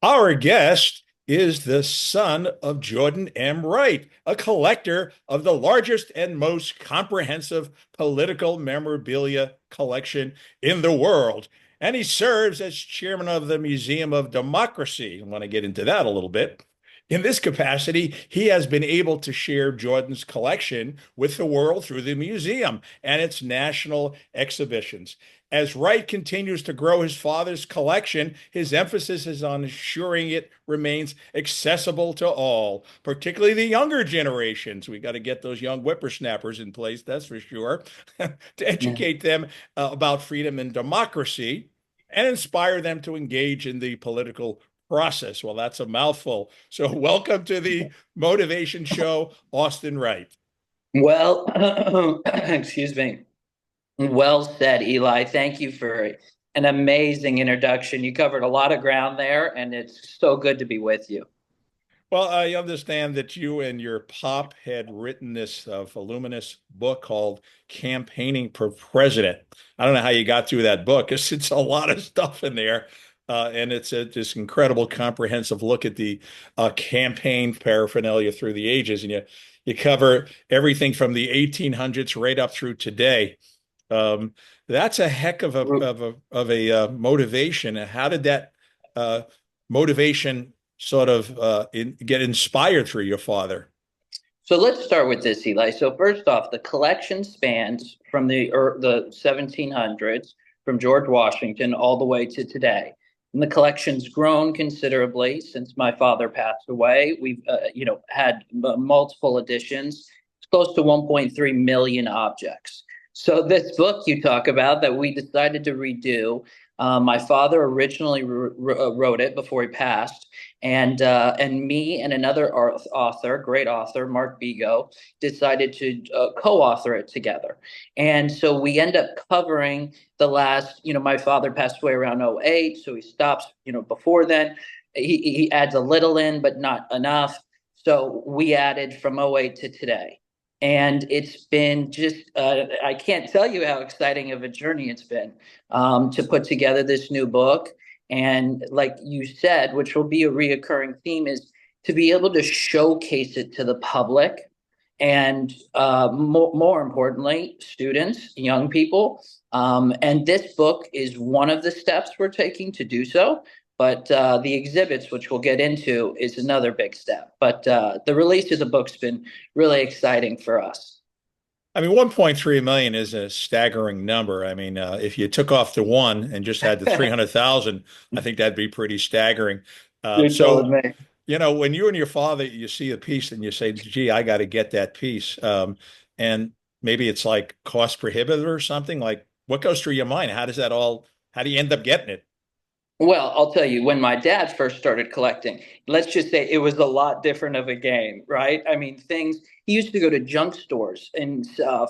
Our guest is the son of Jordan M. Wright, a collector of the largest and most comprehensive political memorabilia collection in the world. And he serves as chairman of the Museum of Democracy. I want to get into that a little bit. In this capacity, he has been able to share Jordan's collection with the world through the museum and its national exhibitions. As Wright continues to grow his father's collection, his emphasis is on ensuring it remains accessible to all, particularly the younger generations. We got to get those young whippersnappers in place, that's for sure, to Yeah. educate them about freedom and democracy and inspire them to engage in the political process. Well, that's a mouthful. So, welcome to the Motivation Show, Austin Wright. Well, excuse me. Well said, Eli. Thank you for an amazing introduction. You covered a lot of ground there, and it's so good to be with you. Well, I understand that you and your pop had written this voluminous book called Campaigning for President. I don't know how you got through that book. It's a lot of stuff in there. And it's this incredible comprehensive look at the campaign paraphernalia through the ages. And you cover everything from the 1800s right up through today. That's a heck of a motivation. How did that motivation sort of get inspired through your father? So let's start with this, Eli. So first off, the collection spans from the 1700s, from George Washington all the way to today. And the collection's grown considerably since my father passed away. We've had multiple editions. It's close to 1.3 million objects. So this book you talk about that we decided to redo, my father originally wrote it before he passed, and me and another author, great author, Mark Bigo, decided to co-author it together. And so we end up covering the last, my father passed away around '08, so he stops, before then. He adds a little in, but not enough. So we added from '08 to today. And it's been just, I can't tell you how exciting of a journey it's been to put together this new book. And like you said, which will be a reoccurring theme, is to be able to showcase it to the public and more importantly, students, young people. And this book is one of the steps we're taking to do so. But the exhibits, which we'll get into, is another big step. But the release of the book's been really exciting for us. I mean, 1.3 million is a staggering number. I mean, if you took off the one and just had the 300,000, I think that'd be pretty staggering. You're So, telling me. when you and your father, you see a piece and you say, gee, I got to get that piece. And maybe it's like cost prohibitive or something. Like, what goes through your mind? How do you end up getting it? Well, I'll tell you, when my dad first started collecting, let's just say it was a lot different of a game, right? I mean, he used to go to junk stores in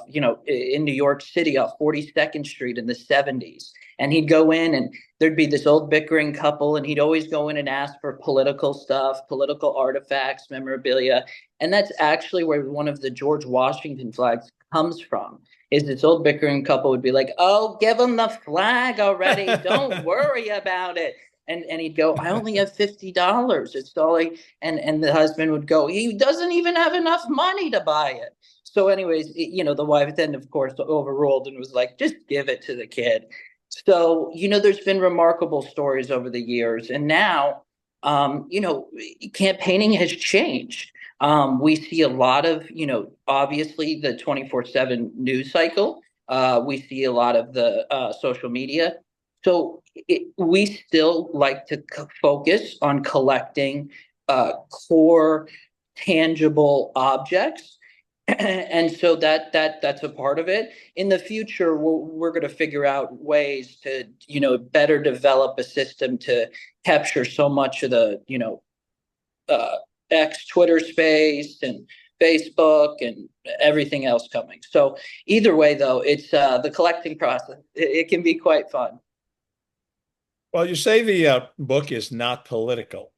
New York City off 42nd Street in the 70s. And he'd go in and there'd be this old bickering couple, and he'd always go in and ask for political stuff, political artifacts, memorabilia. And that's actually where one of the George Washington flags comes from. Is this old bickering couple would be like, "Oh, give him the flag already. Don't worry about it." And he'd go, "I only have $50. It's all like," and the husband would go, "He doesn't even have enough money to buy it." So, anyways, the wife then, of course, overruled and was like, "Just give it to the kid." So, there's been remarkable stories over the years, and now, campaigning has changed. We see a lot of, obviously the 24/7 news cycle. We see a lot of the social media. So we still like to focus on collecting core tangible objects. And so that's a part of it. In the future, we're going to figure out ways to, better develop a system to capture so much of the, uh, X, Twitter space, and Facebook, and everything else coming. So either way, though, it's the collecting process. It can be quite fun. Well, you say the book is not political,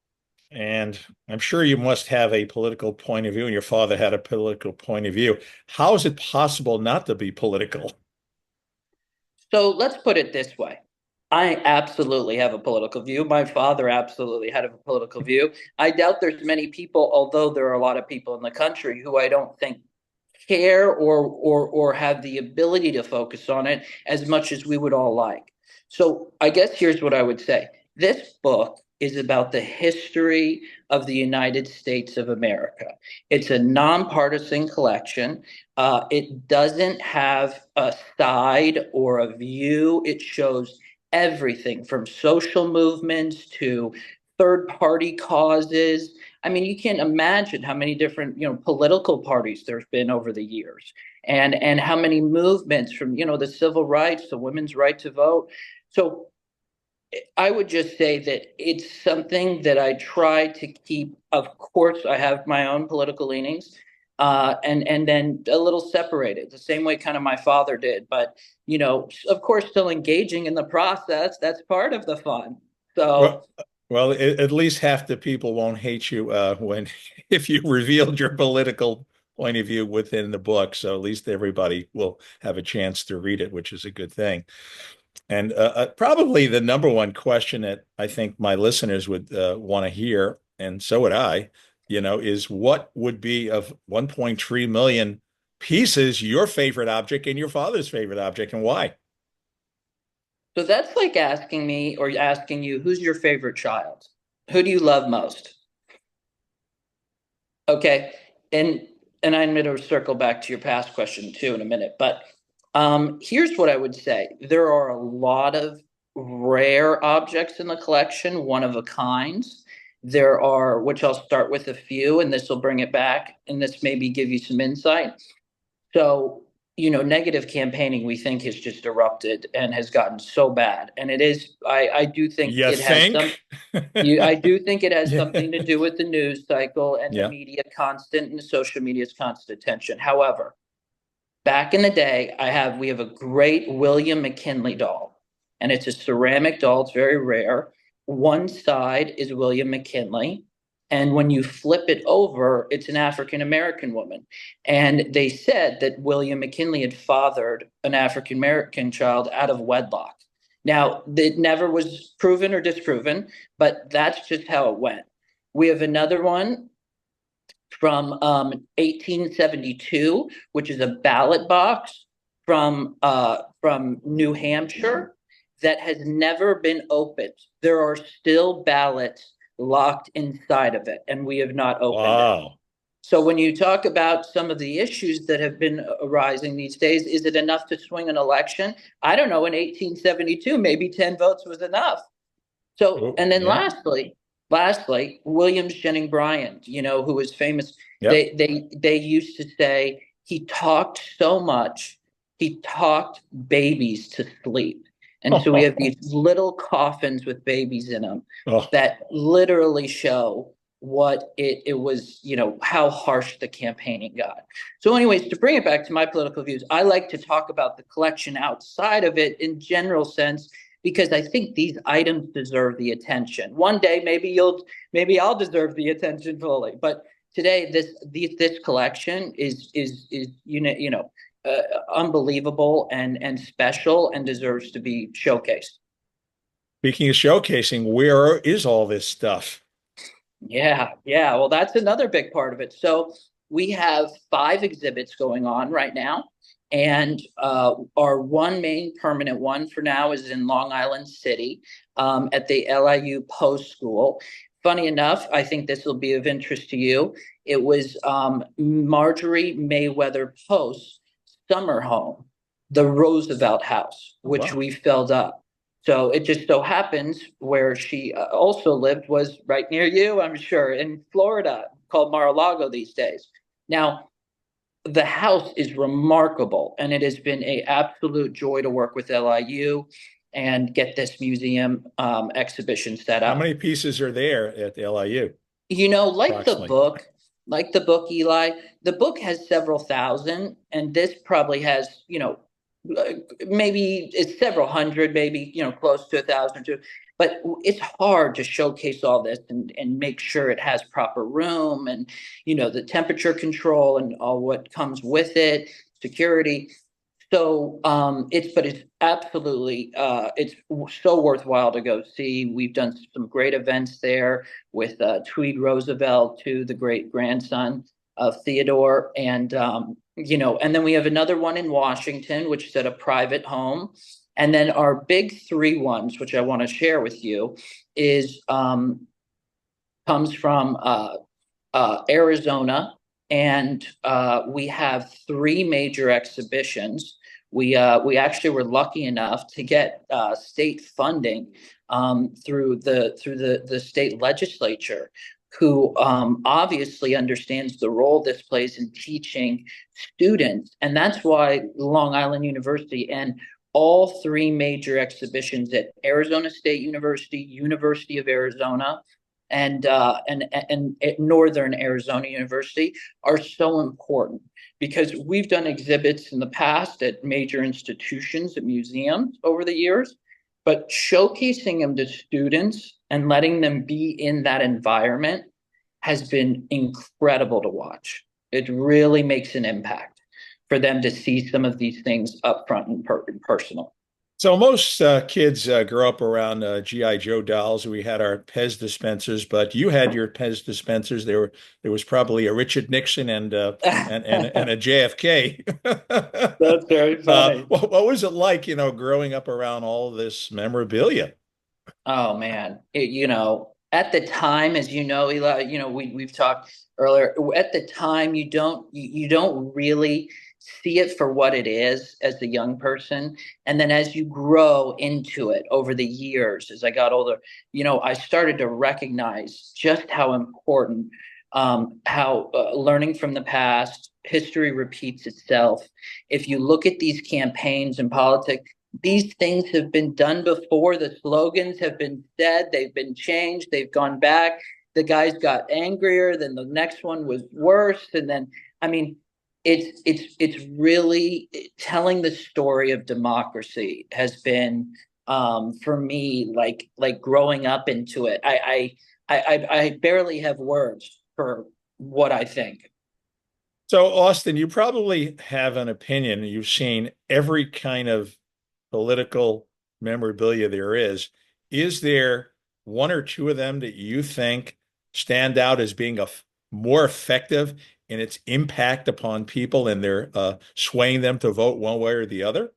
and I'm sure you must have a political point of view, and your father had a political point of view. How is it possible not to be political? So let's put it this way. I absolutely have a political view. My father absolutely had a political view. I doubt there's many people, although there are a lot of people in the country who I don't think care or have the ability to focus on it as much as we would all like. So I guess here's what I would say. This book is about the history of the United States of America. It's a nonpartisan collection. It doesn't have a side or a view. It shows everything from social movements to third party causes. I mean, you can't imagine how many different, political parties there's been over the years, and how many movements from, the civil rights, the women's right to vote. So I would just say that it's something that I try to keep. Of course, I have my own political leanings, and then a little separated, the same way kind of my father did. But of course, still engaging in the process. That's part of the fun. So. Well, well, at least half the people won't hate you when if you revealed your political point of view within the book. So at least everybody will have a chance to read it, which is a good thing. And probably the number one question that I think my listeners would want to hear, and so would I, is what would be of 1.3 million pieces your favorite object and your father's favorite object, and why? So that's like asking me or asking you, who's your favorite child? Who do you love most? Okay. And I'm going to circle back to your past question too in a minute. But here's what I would say. There are a lot of rare objects in the collection, one of a kinds. There are, which I'll start with a few, and this will bring it back, and this maybe give you some insight. So, negative campaigning we think has just erupted and has gotten so bad. And it is, I do think You it has some, think? I do think it has Yeah. something to do with the news cycle and the Yeah. media constant and the social media's constant attention. However, back in the day, we have a great William McKinley doll, and it's a ceramic doll. It's very rare. One side is William McKinley, and when you flip it over, it's an African American woman. And they said that William McKinley had fathered an African American child out of wedlock. Now, it never was proven or disproven, but that's just how it went. We have another one from 1872, which is a ballot box from New Hampshire that has never been opened. There are still ballots locked inside of it, and we have not opened it. Wow. So when you talk about some of the issues that have been arising these days, is it enough to swing an election? I don't know. In 1872, maybe 10 votes was enough. So, Oh, and then yeah. lastly, Williams Jennings Bryan, who was famous. Yep. They used to say he talked so much, he talked babies to sleep. And so we have these little coffins with babies in them Oh, that literally show what it was, how harsh the campaigning got. So anyways, to bring it back to my political views, I like to talk about the collection outside of it in general sense, because I think these items deserve the attention. One day, maybe I'll deserve the attention fully. But today, this collection is unbelievable and special and deserves to be showcased. speaking of showcasing, where is all this stuff? Yeah. Well, that's another big part of it. So we have 5 exhibits going on right now. And our one main permanent one for now is in Long Island City at the LIU Post School. Funny enough, I think this will be of interest to you. It was Marjorie Mayweather Post's summer home, the Roosevelt House, which Wow. we filled up. So it just so happens where she also lived was right near you, I'm sure, in Florida, called Mar-a-Lago these days. Now, the house is remarkable, and it has been an absolute joy to work with LIU and get this museum exhibition set How up. many pieces are there at the LIU, Like the approximately? book, Eli, the book has several thousand, and this probably has, maybe it's several hundred, maybe, close to 1,000 too. But it's hard to showcase all this and make sure it has proper room and, the temperature control and all what comes with it, security. It's absolutely it's so worthwhile to go see. We've done some great events there with Tweed Roosevelt, too, the great grandson of Theodore, and then we have another one in Washington, which is at a private home, and then our big three ones, which I want to share with you, is comes from Arizona, and we have three major exhibitions. We actually were lucky enough to get state funding through the state legislature, who obviously understands the role this plays in teaching students, and that's why Long Island University and all three major exhibitions at Arizona State University, University of Arizona, and at Northern Arizona University are so important, because we've done exhibits in the past at major institutions, at museums over the years, but showcasing them to students and letting them be in that environment has been incredible to watch. It really makes an impact for them to see some of these things up front and personal. So most kids grow up around GI Joe dolls. We had our Pez dispensers, but you had your Pez dispensers. There was probably a Richard Nixon and a JFK. That's very funny. What was it like, growing up around all this memorabilia? Oh man, at the time, as you know, Eli, we've talked earlier. At the time, you don't really see it for what it is as a young person, and then as you grow into it over the years, as I got older, I started to recognize just how important, how learning from the past, history repeats itself. If you look at these campaigns in politics, these things have been done before. The slogans have been said, they've been changed, they've gone back. The guys got angrier, then the next one was worse. And then, I mean, it's really telling the story of democracy has been, for me, like growing up into it. I barely have words for what I think. So, Austin, you probably have an opinion. You've seen every kind of political memorabilia there is. Is there one or two of them that you think stand out as being more effective in its impact upon people and their swaying them to vote one way or the other?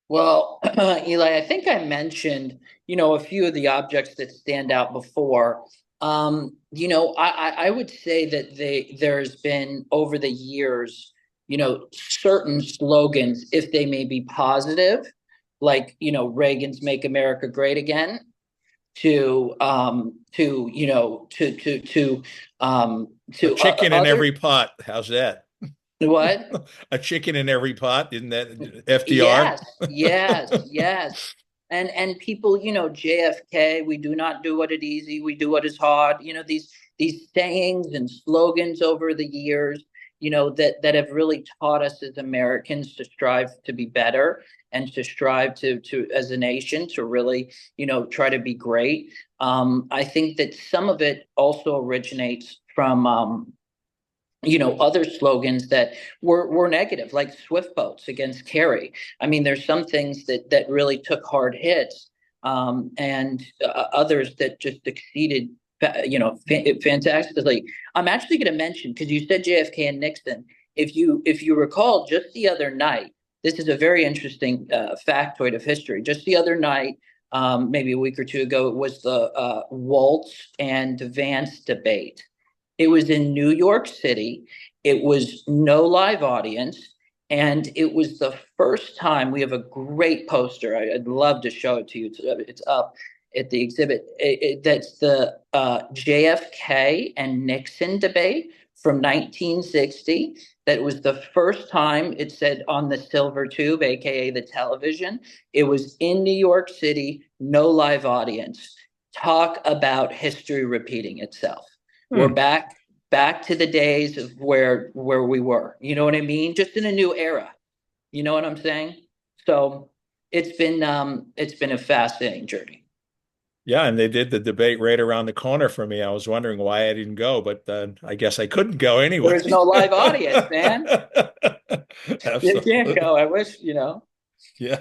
Well, Eli, I think I mentioned, a few of the objects that stand out before. I would say that there's been over the years, certain slogans, if they may be positive, like, Reagan's "Make America Great Again," A to chicken in other every pot. How's that? what? A chicken in every pot. Isn't that FDR? Yes, yes, yes. And people, JFK, we do not do what is easy, we do what is hard. These sayings and slogans over the years, that have really taught us as Americans to strive to be better and to strive to as a nation to really, try to be great. I think that some of it also originates from other slogans that were negative, like swift boats against Kerry. I mean, there's some things that really took hard hits, and others that just exceeded, fantastically. I'm actually going to mention, because you said JFK and Nixon. If you recall, just the other night, this is a very interesting factoid of history. Just the other night, maybe a week or two ago, it was the Waltz and Vance debate. It was in New York City. It was no live audience. And it was the first time. We have a great poster. I'd love to show it to you. It's up at the exhibit. That's the JFK and Nixon debate from 1960. That was the first time it said on the silver tube, aka the television. It was in New York City, no live audience. Talk about history repeating itself. We're back to the days of where we were. You know what I mean? Just in a new era. You know what I'm saying? So it's been a fascinating journey. Yeah, and they did the debate right around the corner for me. I was wondering why I didn't go, but I guess I couldn't go anyway. There's no live audience, man. You can't Absolutely. go. I wish. Yeah.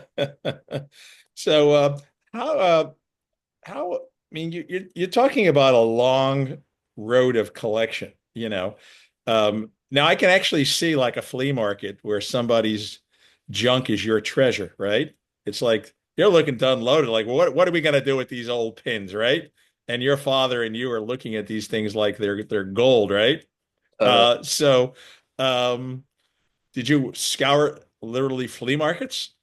So, how, uh, I mean, you're talking about a long road of collection, you know. Now I can actually see like a flea market where somebody's junk is your treasure, right? It's like you're looking to unload it. Like, well, what are we going to do with these old pins, right? And your father and you are looking at these things like they're gold, right? Totally. So, um, did you scour literally flea markets?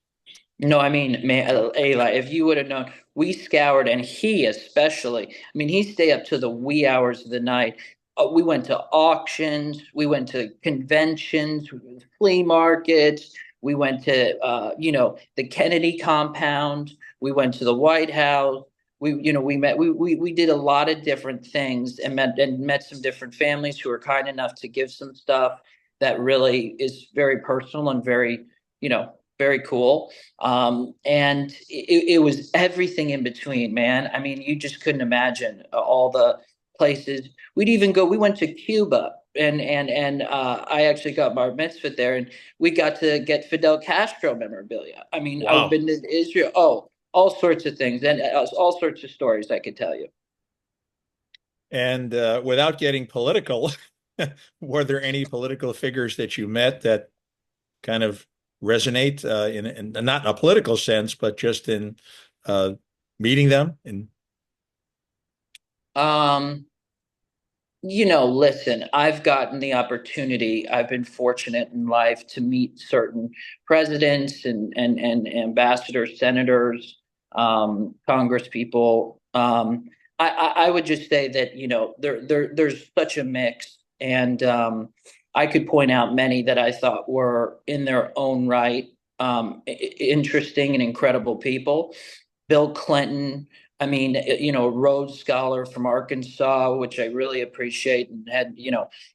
No, I mean, man, Eli, if you would have known, we scoured, and he especially. I mean, he stayed up to the wee hours of the night. We went to auctions, we went to conventions, flea markets. We went to, the Kennedy compound. We went to the White House. We met. We did a lot of different things and met some different families who were kind enough to give some stuff that really is very personal and very cool. And it was everything in between, man. I mean, you just couldn't imagine all the places. We went to Cuba, and I actually got bar mitzvah there, and we got to get Fidel Castro memorabilia. I mean, I've Wow. been to Israel. Oh, all sorts of things, and all sorts of stories I could tell you. And without getting political, were there any political figures that you met that kind of resonate in not in a political sense, but just in uh, meeting them? And Um, listen, I've gotten the opportunity. I've been fortunate in life to meet certain presidents and ambassadors, senators, Congress people. I would just say that, there's such a mix. And I could point out many that I thought were in their own right, interesting and incredible people. Bill Clinton, I mean, Rhodes Scholar from Arkansas, which I really appreciate, and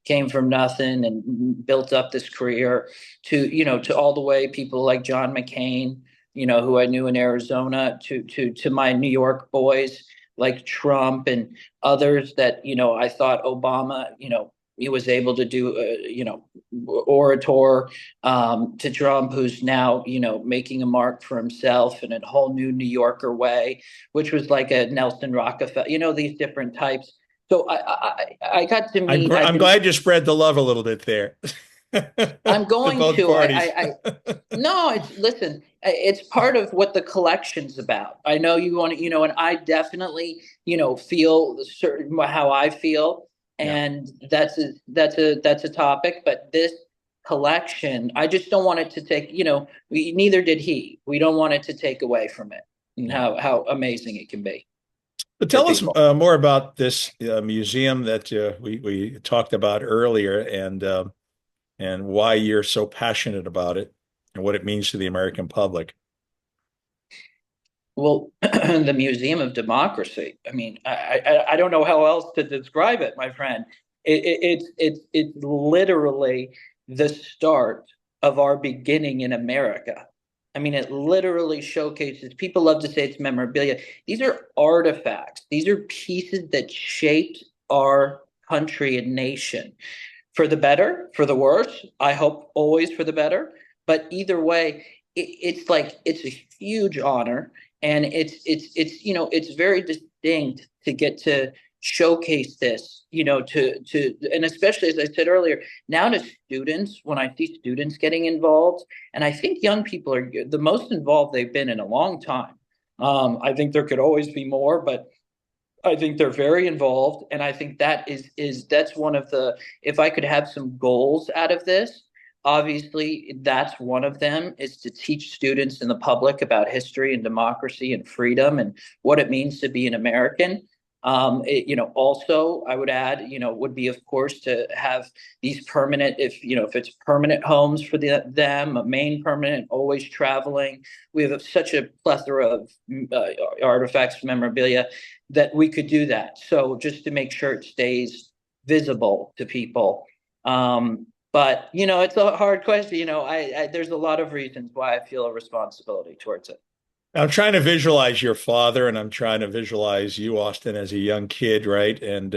came from nothing and built up this career to all the way people like John McCain, who I knew in Arizona, to my New York boys like Trump and others that, I thought Obama, he was able to do, orator, to Trump, who's now, making a mark for himself in a whole new New Yorker way, which was like a Nelson Rockefeller, these different types. So I got to meet. I've I'm been. glad you spread the love a little bit there I'm to going both to. parties. No. It's listen. It's part of what the collection's about. I know you want to, and I definitely, feel certain how I feel, Yeah. and that's a topic. But this collection, I just don't want it to take. Neither did he. We don't want it to take away from it and Yeah. how amazing it can be But for tell us people. more about this museum that we talked about earlier, and why you're so passionate about it, and what it means to the American public. Well, the Museum of Democracy. I mean, I don't know how else to describe it, my friend. It's literally the start of our beginning in America. I mean, it literally showcases. People love to say it's memorabilia. These are artifacts. These are pieces that shaped our country and nation for the better, for the worse. I hope always for the better. But either way, it's a huge honor, and it's very distinct to get to showcase this, and especially as I said earlier, now to students, when I see students getting involved, and I think young people are the most involved they've been in a long time. I think there could always be more, but I think they're very involved, and I think that's one of the, if I could have some goals out of this, obviously that's one of them, is to teach students and the public about history and democracy and freedom and what it means to be an American. Also I would add, would be of course to have these permanent, if it's permanent homes for them, a main permanent, always traveling. We have such a plethora of artifacts, memorabilia, that we could do that. So just to make sure it stays visible to people. But it's a hard question. There's a lot of reasons why I feel a responsibility towards it. I'm trying to visualize your father, and I'm trying to visualize you, Austin, as a young kid, right? And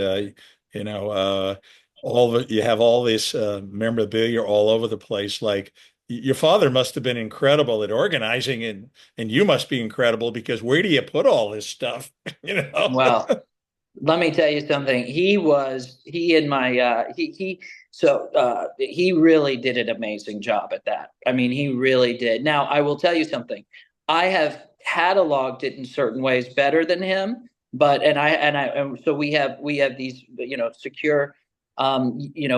you know, uh, You have all this memorabilia all over the place. Like your father must have been incredible at organizing, and you must be incredible because where do you put all this stuff? You know? Well, let me tell you something. He and my he really did an amazing job at that. I mean, he really did. Now, I will tell you something. I have cataloged it in certain ways better than him, but and so we have these secure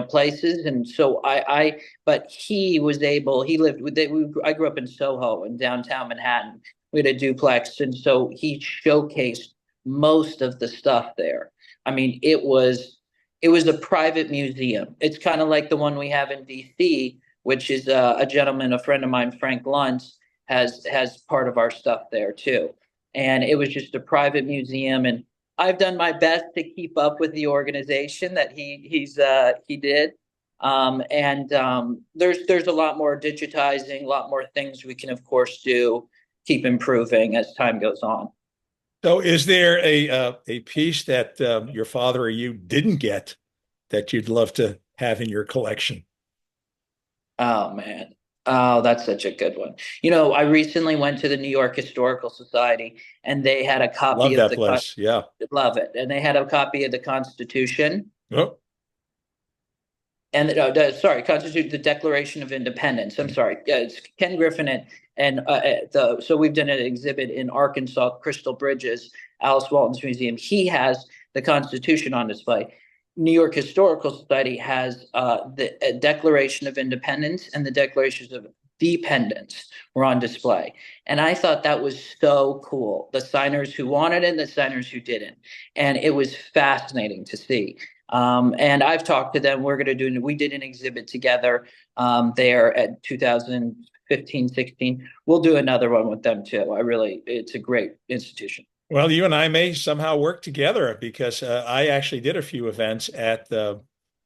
places, and so I but he was able. He lived with I grew up in Soho in downtown Manhattan. We had a duplex, and so he showcased most of the stuff there. I mean, it was a private museum. It's kind of like the one we have in DC, which is a gentleman, a friend of mine, Frank Luntz, has part of our stuff there too. And it was just a private museum, and I've done my best to keep up with the organization that he did. There's a lot more digitizing, a lot more things we can, of course, do, keep improving as time goes on. So, is there a piece that your father or you didn't get that you'd love to have in your collection? Oh man. Oh, that's such a good one. I recently went to the New York Historical Society, and they had a copy Love of that the place. Yeah. love it. And they had a copy of the Constitution Oh, and sorry, Constitution, the Declaration of Independence. I'm sorry. It's Ken Griffin so we've done an exhibit in Arkansas, Crystal Bridges, Alice Walton's museum. He has the Constitution on display. New York Historical Society has the Declaration of Independence and the Declarations of Dependence were on display. And I thought that was so cool. The signers who wanted it, the signers who didn't. And it was fascinating to see. And I've talked to them. We did an exhibit together there at 2015, 16. We'll do another one with them too. It's a great institution. well, you and I may somehow work together because I actually did a few events at the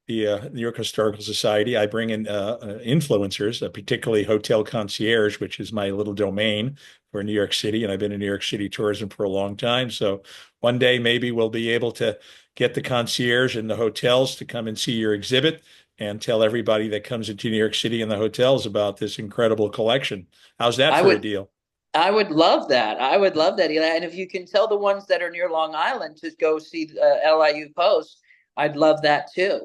New York Historical Society. I bring in influencers, particularly hotel concierge, which is my little domain for New York City, and I've been in New York City tourism for a long time. So one day maybe we'll be able to get the concierge in the hotels to come and see your exhibit and tell everybody that comes into New York City and the hotels about this incredible collection. How's that I for a would deal? I would love that. I would love that, Eli. And if you can tell the ones that are near Long Island to go see LIU Post, I'd love that too.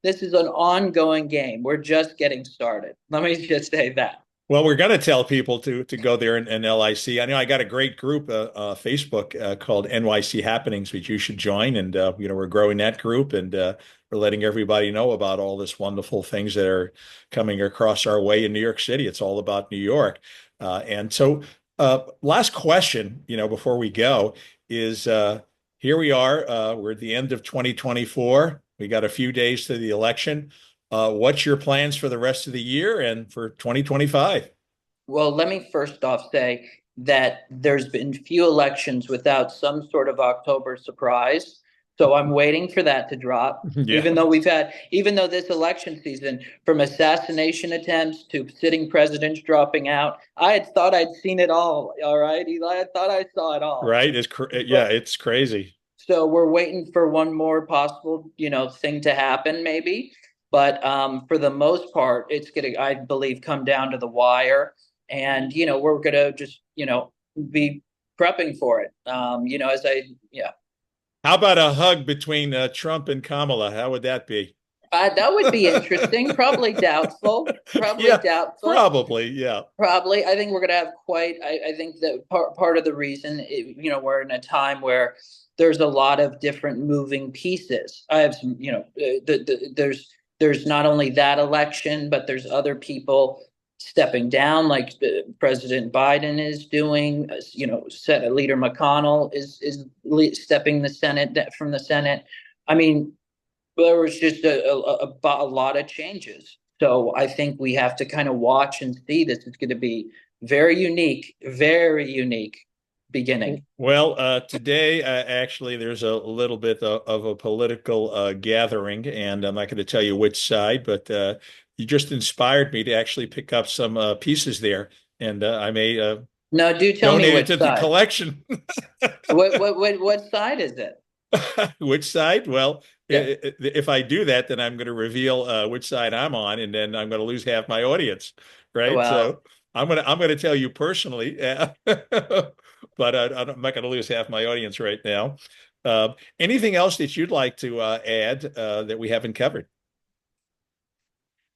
This is an ongoing game. We're just getting started. Let me just say that. Well, we're going to tell people to go there in LIC. I know I got a great group, Facebook called NYC Happenings, which you should join. And we're growing that group, and we're letting everybody know about all this wonderful things that are coming across our way in New York City. It's all about New York. And so, last question, before we go is here we are. We're at the end of 2024. We got a few days to the election. What's your plans for the rest of the year and for 2025? Well, let me first off say that there's been few elections without some sort of October surprise. So I'm waiting for that to drop. Yeah. Even though this election season, from assassination attempts to sitting presidents dropping out, I had thought I'd seen it all. All right, Eli, I thought I saw it all. Right. Yeah, it's crazy. So we're waiting for one more possible, thing to happen, maybe. But for the most part, it's gonna, I believe, come down to the wire, and we're gonna just, be prepping for it. Yeah. How about a hug between Trump and Kamala? How would that be? That would be interesting. Probably doubtful. Probably Yeah, doubtful. probably. Yeah. Probably. I think we're gonna have quite. I think that part of the reason, we're in a time where there's a lot of different moving pieces. I have some, there's not only that election, but there's other people stepping down, like President Biden is doing. Senate Leader McConnell is stepping the Senate from the Senate. I mean, there was just a lot of changes. So I think we have to kind of watch and see. This is going to be very unique beginning. Well, today, actually, there's a little bit of a political gathering, and I'm not going to tell you which side, but you just inspired me to actually pick up some pieces there, and I may No, do tell me donate it which to the side. collection. What side is it? Which side? Well, Yeah. if I do that, then I'm going to reveal which side I'm on, and then I'm going to lose half my audience, right? Well, So I'm going to tell you personally, but I'm not going to lose half my audience right now. Anything else that you'd like to add that we haven't covered?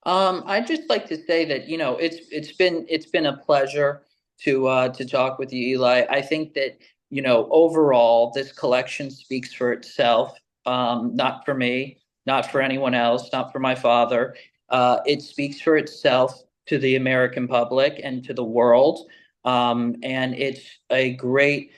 I'd just like to say that, it's been a pleasure to talk with you, Eli. I think that, overall this collection speaks for itself. Not for me, not for anyone else, not for my father. It speaks for itself to the American public and to the world. And it's a great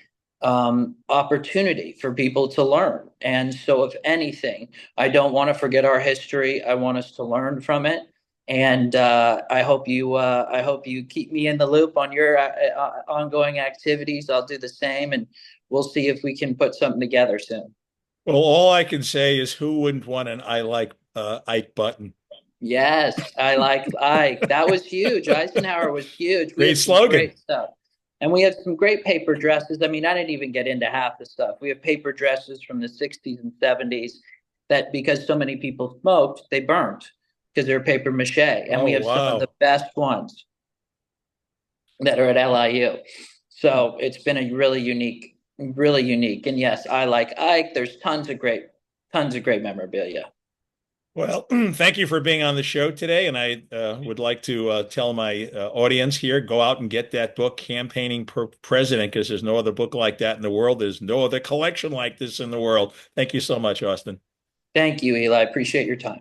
opportunity for people to learn. And so, if anything, I don't want to forget our history. I want us to learn from it. And I hope you keep me in the loop on your ongoing activities. I'll do the same, and we'll see if we can put something together soon. Well, all I can say is who wouldn't want an I like Ike button? Yes, I like Ike. That was huge. Eisenhower was huge. We Great have some slogan. great stuff. And we have some great paper dresses. I mean, I didn't even get into half the stuff. We have paper dresses from the 60s and 70s that, because so many people smoked, they burnt because they're paper mache. And Oh, we have some of the wow. best ones that are at LIU. So it's been a really unique, really unique. And yes, I like Ike. There's tons of great memorabilia. Well, thank you for being on the show today. And I would like to tell my audience here, go out and get that book, Campaigning for President, because there's no other book like that in the world. There's no other collection like this in the world. Thank you so much, Austin. Thank you, Eli. I appreciate your time.